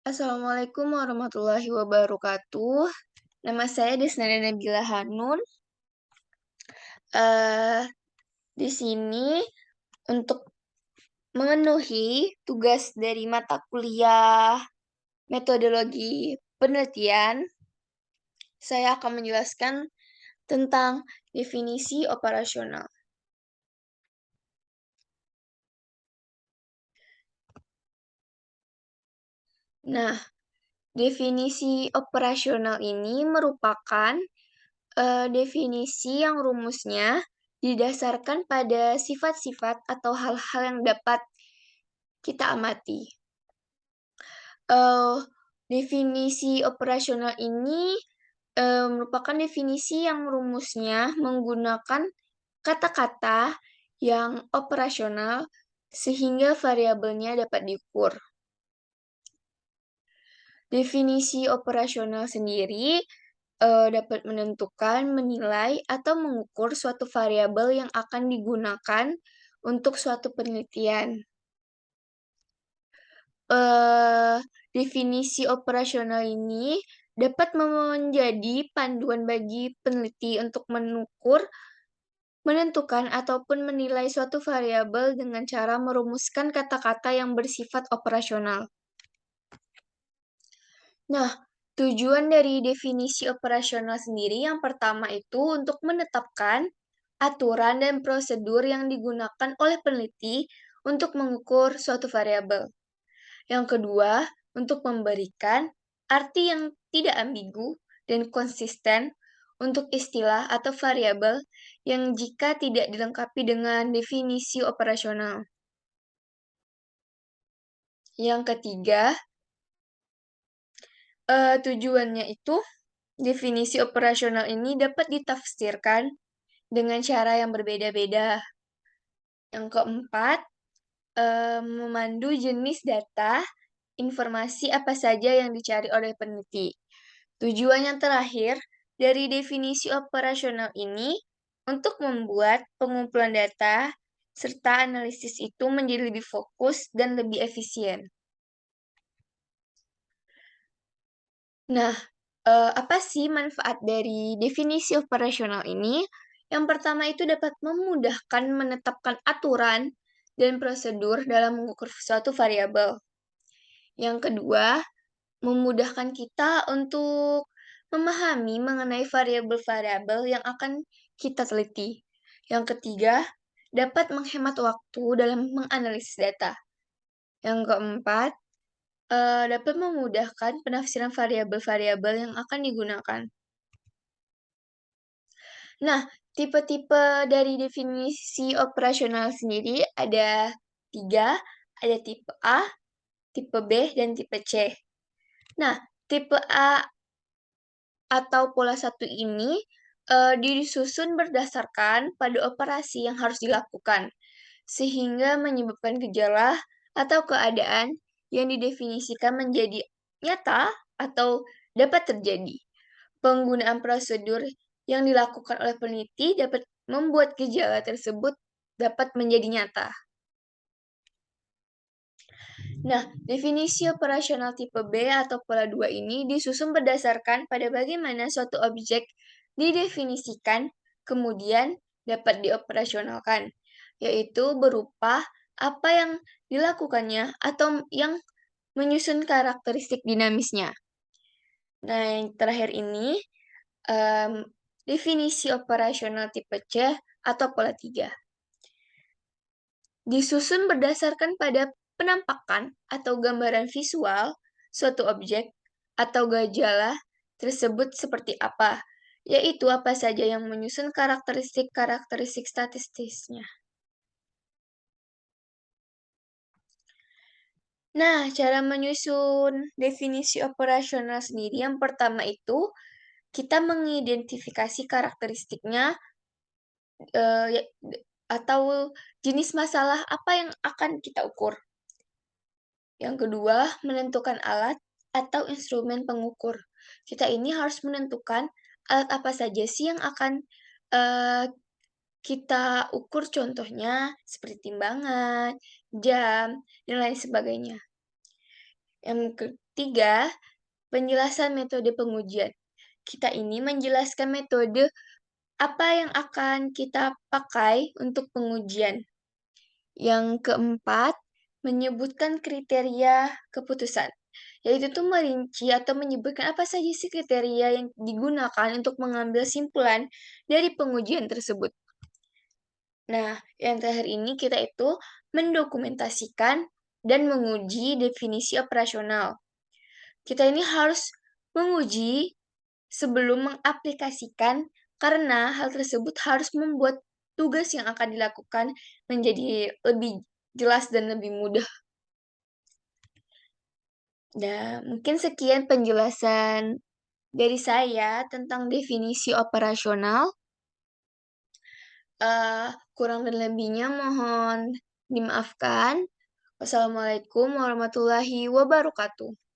Assalamualaikum warahmatullahi wabarakatuh. Nama saya Desnanda Nabila Hanun. Eh, di sini untuk memenuhi tugas dari mata kuliah metodologi penelitian, saya akan menjelaskan tentang definisi operasional. Nah, definisi operasional ini merupakan definisi yang rumusnya didasarkan pada sifat-sifat atau hal-hal yang dapat kita amati. Eh, Definisi operasional ini merupakan definisi yang rumusnya menggunakan kata-kata yang operasional sehingga variabelnya dapat diukur. Definisi operasional sendiri dapat menentukan, menilai, atau mengukur suatu variabel yang akan digunakan untuk suatu penelitian. Definisi operasional ini dapat menjadi panduan bagi peneliti untuk mengukur, menentukan, ataupun menilai suatu variabel dengan cara merumuskan kata-kata yang bersifat operasional. Nah, tujuan dari definisi operasional sendiri yang pertama itu untuk menetapkan aturan dan prosedur yang digunakan oleh peneliti untuk mengukur suatu variabel. Yang kedua, untuk memberikan arti yang tidak ambigu dan konsisten untuk istilah atau variabel yang jika tidak dilengkapi dengan definisi operasional. Yang ketiga, tujuannya itu definisi operasional ini dapat ditafsirkan dengan cara yang berbeda-beda. Yang keempat, memandu jenis data, informasi apa saja yang dicari oleh peneliti. Tujuan yang terakhir dari definisi operasional ini untuk membuat pengumpulan data serta analisis itu menjadi lebih fokus dan lebih efisien. Nah, apa sih manfaat dari definisi operasional ini? Yang pertama itu dapat memudahkan menetapkan aturan dan prosedur dalam mengukur suatu variabel. Yang kedua, memudahkan kita untuk memahami mengenai variabel-variabel yang akan kita teliti. Yang ketiga, dapat menghemat waktu dalam menganalisis data. Yang keempat, dapat memudahkan penafsiran variabel-variabel yang akan digunakan. Nah, tipe-tipe dari definisi operasional sendiri ada 3, ada tipe A, tipe B, dan tipe C. Nah, tipe A atau pola 1 ini disusun berdasarkan pada operasi yang harus dilakukan, sehingga menyebabkan gejala atau keadaan yang didefinisikan menjadi nyata atau dapat terjadi. Penggunaan prosedur yang dilakukan oleh peneliti dapat membuat gejala tersebut dapat menjadi nyata. Nah, definisi operasional tipe B atau pola 2 ini disusun berdasarkan pada bagaimana suatu objek didefinisikan, kemudian dapat dioperasionalkan, yaitu berupa apa yang dilakukannya atau yang menyusun karakteristik dinamisnya. Nah, yang terakhir ini, definisi operasional tipe C atau pola 3. Disusun berdasarkan pada penampakan atau gambaran visual suatu objek atau gejala tersebut seperti apa, yaitu apa saja yang menyusun karakteristik-karakteristik statistisnya. Nah, cara menyusun definisi operasional sendiri yang pertama itu kita mengidentifikasi karakteristiknya atau jenis masalah apa yang akan kita ukur. Yang kedua, menentukan alat atau instrumen pengukur. Kita ini harus menentukan alat apa saja sih yang akan kita ukur, contohnya seperti timbangan, jam, dan lain sebagainya. Yang 3, penjelasan metode pengujian. Kita ini menjelaskan metode apa yang akan kita pakai untuk pengujian. Yang keempat, menyebutkan kriteria keputusan, yaitu tuh merinci atau menyebutkan apa saja sih kriteria yang digunakan untuk mengambil simpulan dari pengujian tersebut. Nah, yang terakhir ini kita itu mendokumentasikan dan menguji definisi operasional. Kita ini harus menguji sebelum mengaplikasikan karena hal tersebut harus membuat tugas yang akan dilakukan menjadi lebih jelas dan lebih mudah. Nah, mungkin sekian penjelasan dari saya tentang definisi operasional. Kurang dan lebihnya mohon dimaafkan. Wassalamualaikum warahmatullahi wabarakatuh.